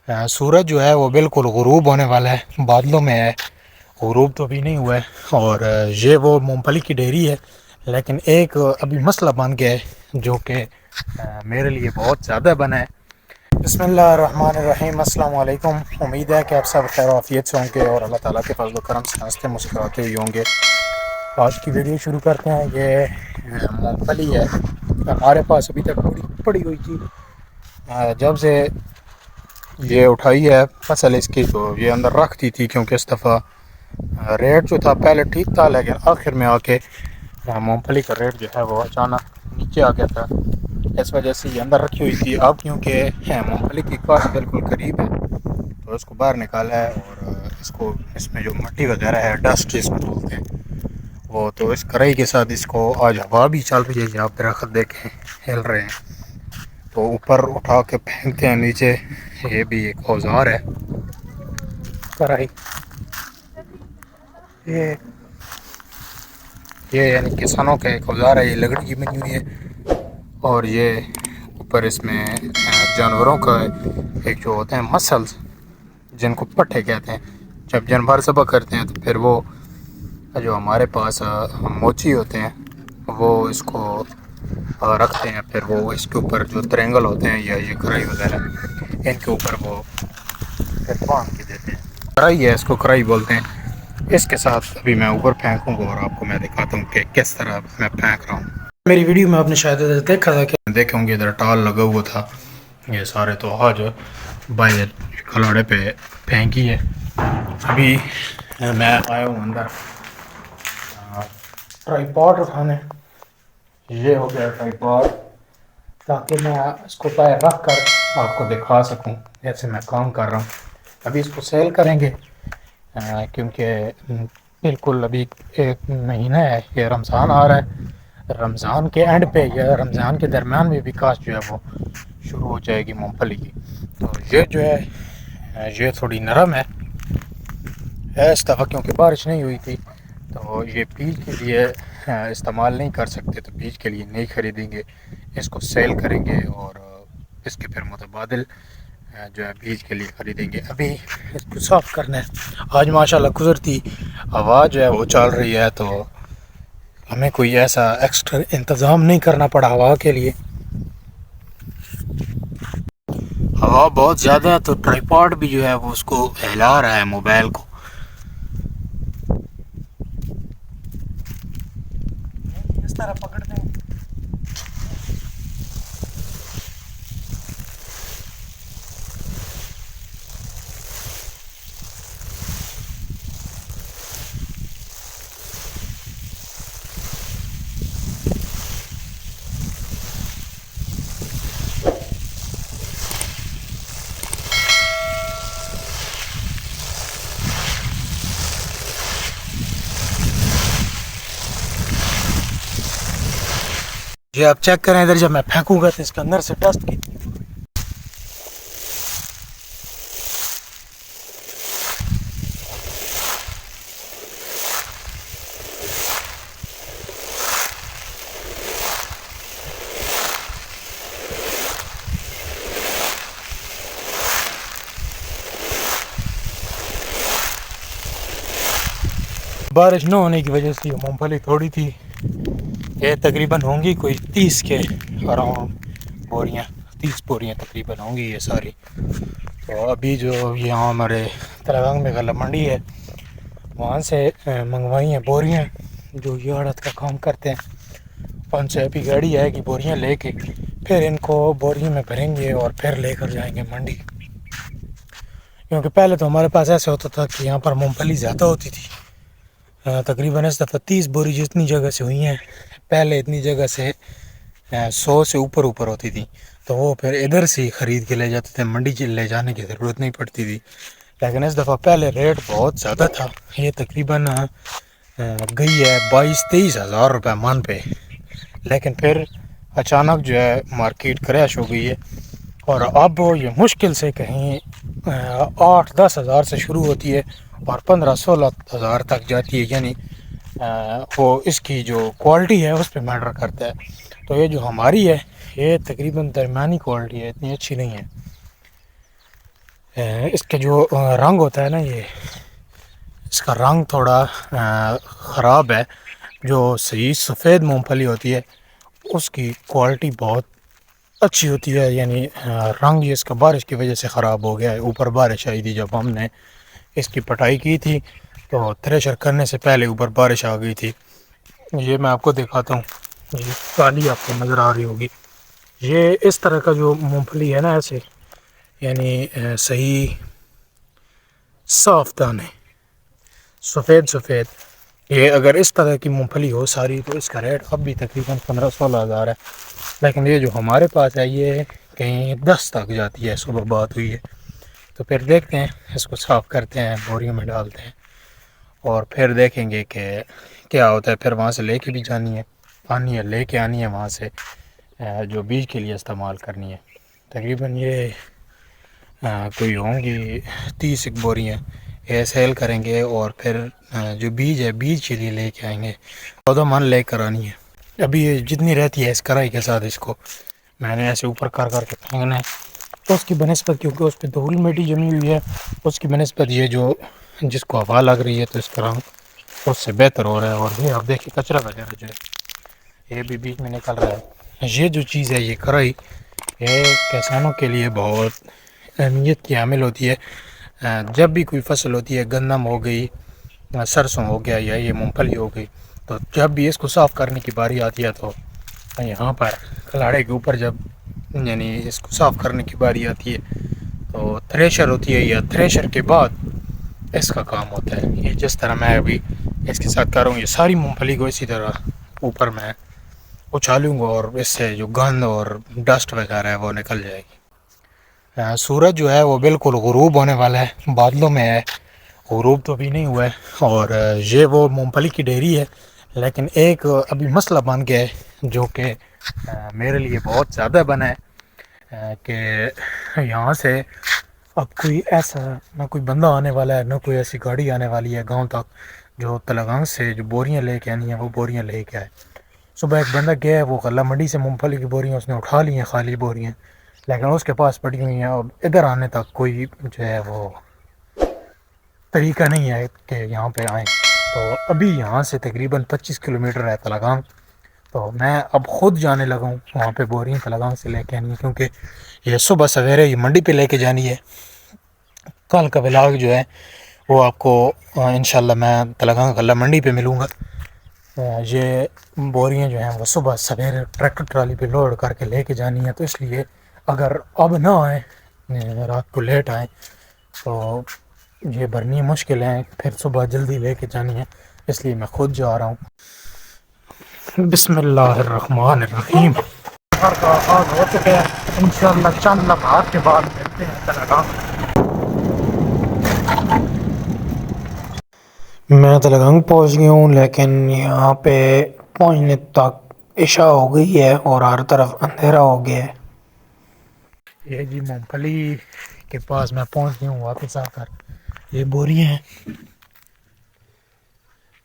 سورج جو ہے وہ بالکل غروب ہونے والا ہے، بادلوں میں ہے، غروب تو ابھی نہیں ہوا ہے۔ اور یہ وہ مونگ پھلی کی ڈیری ہے، لیکن ایک ابھی مسئلہ بن گیا ہے جو کہ میرے لیے بہت زیادہ بنا ہے۔ بسم اللہ الرحمن الرحیم، السلام علیکم۔ امید ہے کہ آپ سب خیر و عافیت سے ہوں گے اور اللہ تعالیٰ کے فضل و کرم سے ہنستے مسکراتے ہوئے ہوں گے۔ آج کی ویڈیو شروع کرتے ہیں۔ یہ مونگ پھلی ہے، ہمارے پاس ابھی تک پوری پڑی ہوئی تھی۔ جب سے یہ اٹھائی ہے فصل اس کی، تو یہ اندر رکھتی تھی، کیونکہ اس دفعہ ریٹ جو تھا پہلے ٹھیک تھا، لیکن آخر میں آ کے مونگ پھلی کا ریٹ جو ہے وہ اچانک نیچے آ گیا تھا، اس وجہ سے یہ اندر رکھی ہوئی تھی۔ اب کیونکہ مونگ پھلی کی کاشت بالکل قریب ہے، تو اس کو باہر نکالا ہے، اور اس میں جو مٹی وغیرہ ہے، ڈسٹ جس کو بولتے ہیں وہ، تو اس کڑائی کے ساتھ اس کو آج ہوا بھی چل رہی ہے، یہ آپ درخت دیکھیں ہل رہے ہیں، تو اوپر اٹھا کے پھینکتے ہیں نیچے۔ یہ بھی ایک اوزار ہے کڑائی، یہ یعنی کسانوں کا ایک اوزار ہے، یہ لکڑی کی بنی ہوئی ہے، اور یہ اوپر اس میں جانوروں کا ایک جو ہوتے ہیں مسلز، جن کو پٹھے کہتے ہیں، جب جانور ذبح کرتے ہیں تو پھر وہ جو ہمارے پاس موچی ہوتے ہیں وہ اس کو رکھتے ہیں، پھر وہ اس کے اوپر جو ترنگل ہوتے ہیں یا یہ کڑائی وغیرہ، ان کے اوپر وہ پھر باندھ کے دیتے ہیں۔ کڑائی ہے، اس کو کڑائی بولتے ہیں۔ اس کے ساتھ ابھی میں اوپر پھینکوں گا اور آپ کو میں دکھاتا ہوں کہ کس طرح میں پھینک رہا ہوں۔ میری ویڈیو میں آپ نے شاید دیکھا تھا کہ دیکھیں گے ادھر ٹال لگا ہوا تھا، یہ سارے تو آج باہر کھلاڑے پہ پھینکی ہے۔ ابھی میں آیا ہوں اندر ٹرائی پاڈ اٹھانے، یہ ہو گیا ٹرائی پاڈ، تاکہ میں اس کو پیر رکھ کر آپ کو دکھا سکوں جیسے میں کام کر رہا ہوں۔ ابھی اس کو سیل کریں گے، کیونکہ بالکل ابھی ایک مہینہ ہے، یہ رمضان آ رہا ہے، رمضان کے اینڈ پہ یا رمضان کے درمیان میں بھی کاشت جو ہے وہ شروع ہو جائے گی مونگ پھلی کی۔ تو یہ جو ہے یہ تھوڑی نرم ہے اس دفعہ، کیونکہ بارش نہیں ہوئی تھی، تو یہ بیج کے لیے استعمال نہیں کر سکتے، تو بیج کے لیے نہیں خریدیں گے، اس کو سیل کریں گے اور اس کے پھر متبادل جو ہے بیج کے لیے خریدیں گے۔ ابھی اس کو صاف کرنا ہے۔ آج ماشاءاللہ قدرتی ہوا جو ہے وہ چل رہی ہے، تو ہمیں کوئی ایسا ایکسٹرا انتظام نہیں کرنا پڑا ہوا کے لیے۔ ہوا بہت زیادہ ہے، تو ٹرائی پاڈ بھی جو ہے وہ اس کو ہلا رہا ہے موبائل کو۔ اس طرح پکڑتے ہیں۔ یہ آپ چیک کریں ادھر، جب میں پھینکوں گا تو اس کے اندر سے ڈسٹ کی بارش نہ ہونے کی وجہ سے یہ مونگ پھلی تھوڑی تھی، یہ تقریباً ہوں گی کوئی 30 کے اراؤنڈ بوریاں، 30 بوریاں تقریباً ہوں گی یہ ساری۔ تو ابھی جو یہاں ہمارے تلنگانگ میں غلہ منڈی ہے، وہاں سے منگوائی ہیں بوریاں، جو یہ عورت کا کام کرتے ہیں، ان سے ابھی گاڑی آئے گی بوریاں لے کے، پھر ان کو بوریوں میں بھریں گے اور پھر لے کر جائیں گے منڈی۔ کیونکہ پہلے تو ہمارے پاس ایسا ہوتا تھا کہ یہاں پر مونگ پھلی زیادہ ہوتی تھی، تقریباً اس دفعہ 30 بوری جتنی جگہ سے ہوئی ہیں، پہلے اتنی جگہ سے 100 سے اوپر ہوتی تھی، تو وہ پھر ادھر سے ہی خرید کے لے جاتے تھے، منڈی لے جانے کی ضرورت نہیں پڑتی تھی۔ لیکن اس دفعہ پہلے ریٹ بہت زیادہ تھا، یہ تقریباً گئی ہے 22-23 ہزار روپے من پہ، لیکن پھر اچانک جو ہے مارکیٹ کریش ہو گئی ہے، اور اب یہ مشکل سے کہیں 8-10 ہزار سے شروع ہوتی ہے اور 15-16 ہزار تک جاتی ہے، یعنی وہ اس کی جو کوالٹی ہے اس پہ میٹر کرتا ہے۔ تو یہ جو ہماری ہے یہ تقریباً درمیانی کوالٹی ہے، اتنی اچھی نہیں ہے۔ اس کے جو رنگ ہوتا ہے نا، یہ اس کا رنگ تھوڑا خراب ہے. جو صحیح سفید مونگ پھلی ہوتی ہے اس کی کوالٹی بہت اچھی ہوتی ہے. یعنی رنگ یہ اس کا بارش کی وجہ سے خراب ہو گیا ہے. اوپر بارش آئی تھی جب ہم نے اس کی پٹائی کی تھی تو تھریشر کرنے سے پہلے اوپر بارش آ گئی تھی. یہ میں آپ کو دکھاتا ہوں، یہ کالی آپ کو نظر آ رہی ہوگی. یہ اس طرح کا جو مونگ پھلی ہے نا، ایسے یعنی صحیح صاف دانے سفید سفید، یہ اگر اس طرح کی مونگ پھلی ہو ساری تو اس کا ریٹ اب بھی تقریباً 15-16 ہزار ہے. لیکن یہ جو ہمارے پاس ہے یہ کہیں 10 تک جاتی ہے. صبح بات ہوئی ہے تو پھر دیکھتے ہیں، اس کو صاف کرتے ہیں، بوریوں میں ڈالتے ہیں اور پھر دیکھیں گے کہ کیا ہوتا ہے. پھر وہاں سے لے کے بھی جانی ہے، آنی ہے، لے کے آنی ہے وہاں سے جو بیج کے لیے استعمال کرنی ہے. تقریباً یہ کوئی ہوں گی 30 بوریاں یہ سیل کریں گے اور پھر جو بیج ہے بیج کے لیے لے کے آئیں گے. 14 من لے کر آنی ہے. ابھی یہ جتنی رہتی ہے اس کڑائی کے ساتھ اس کو میں نے ایسے اوپر کر کے پھینکنا ہے. تو اس کی بنسبت کیونکہ اس پہ دھول مٹی جمی ہوئی ہے، اس کی بنسبت یہ جو جس کو ہوا لگ رہی ہے تو اس طرح اس سے بہتر ہو رہا ہے. اور یہ آپ دیکھیں کچرا وغیرہ جو ہے یہ بھی بیچ میں نکل رہا ہے. یہ جو چیز ہے یہ کڑائی یہ کسانوں کے لیے بہت اہمیت کی حامل ہوتی ہے. جب بھی کوئی فصل ہوتی ہے، گندم ہو گئی، سرسوں ہو گیا یا یہ مونگ پھلی ہو گئی، تو جب بھی اس کو صاف کرنے کی باری آتی ہے تو یہاں پر کلاڑے کے اوپر جب یعنی اس کو صاف کرنے کی باری آتی ہے تو تھریشر ہوتی ہے یا تھریشر کے بعد اس کا کام ہوتا ہے. یہ جس طرح میں ابھی اس کے ساتھ کر رہا ہوں، یہ ساری مونگ پھلی کو اسی طرح اوپر میں اچھالوں گا اور اس سے جو گند اور ڈسٹ وغیرہ ہے وہ نکل جائے گی. سورج جو ہے وہ بالکل غروب ہونے والا ہے، بادلوں میں ہے، غروب تو ابھی نہیں ہوا ہے. اور یہ وہ مونگ پھلی کی ڈیری ہے. لیکن ایک ابھی مسئلہ بن گیا ہے جو کہ میرے لیے بہت زیادہ بنا ہے کہ یہاں سے اب کوئی ایسا نہ کوئی بندہ آنے والا ہے، نہ کوئی ایسی گاڑی آنے والی ہے گاؤں تک جو تلنگانگ سے جو بوریاں لے کے آنی ہیں وہ بوریاں لے کے آئے. صبح ایک بندہ گیا ہے، وہ غلہ منڈی سے مونگ پھلی کی بوریاں اس نے اٹھا لی ہیں، خالی بوریاں، لیکن اس کے پاس پڑی ہوئی ہیں. اب ادھر آنے تک کوئی جو ہے وہ طریقہ نہیں ہے کہ یہاں پہ آئیں. تو ابھی یہاں سے تقریباً 25 کلومیٹر ہے تلنگانگ. تو میں اب خود جانے لگا ہوں وہاں پہ بوریاں تلنگانگ سے لے کے آنی ہے، کیونکہ یہ صبح سویرے یہ منڈی پہ لے کے جانی ہے. کل کا ولاگ جو ہے وہ آپ کو انشاءاللہ میں تلنگانگ غلہ منڈی پہ ملوں گا. یہ بوریاں جو ہیں وہ صبح سویرے ٹریکٹر ٹرالی پہ لوڈ کر کے لے کے جانی ہے. تو اس لیے اگر اب نہ آئیں، رات کو لیٹ آئیں تو یہ بھرنی مشکل ہیں، پھر صبح جلدی لے کے جانی ہے. اس لیے میں خود جا رہا ہوں. بسم اللہ الرحمن الرحیم. سفر کا آغاز ہو چکے ہیں. انشاءاللہ چند لمحات کے بعد ملتے ہیں تلنگانگ. میں تلنگانگ پہنچ گیا ہوں، لیکن یہاں پہ پہنچنے تک عشاء ہو گئی ہے اور ہر طرف اندھیرا ہو گیا ہے. یہ جی مونگ پھلی کے پاس میں پہنچ گیا ہوں واپس آ کر. یہ بوریاں ہیں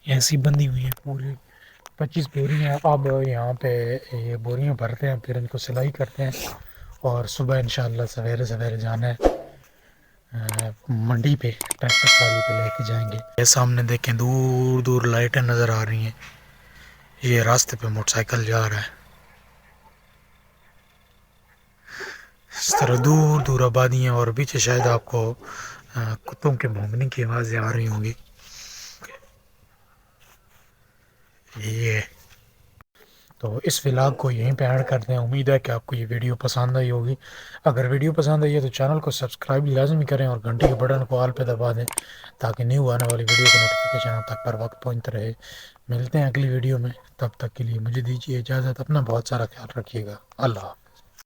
ایسی بندھی ہوئی ہیں، پوری 25 بوریاں. اب یہاں پہ یہ بوریاں بھرتے ہیں، پھر ان کو سلائی کرتے ہیں اور صبح انشاءاللہ سویرے سویرے جانا ہے منڈی پہ، ٹریکٹر ٹرالی پہ لے کے جائیں گے. یہ سامنے دیکھیں دور دور لائٹیں نظر آ رہی ہیں. یہ راستے پہ موٹر سائیکل جا رہا ہے. اس طرح دور دور آبادیاں اور پیچھے شاید آپ کو کتوں کے بھونکنے کی آوازیں آ رہی ہوں گی. یہ تو اس ولاگ کو یہیں پہ ایڈ کرتے ہیں. امید ہے کہ آپ کو یہ ویڈیو پسند آئی ہوگی. اگر ویڈیو پسند آئی ہے تو چینل کو سبسکرائب لازمی کریں اور گھنٹی کے بٹن کو آل پہ دبا دیں تاکہ نیو آنے والی ویڈیو کا نوٹیفیکیشن آپ تک پر وقت پہنچتا رہے. ملتے ہیں اگلی ویڈیو میں، تب تک کے لیے مجھے دیجیے اجازت. اپنا بہت سارا خیال رکھیے گا. اللہ حافظ.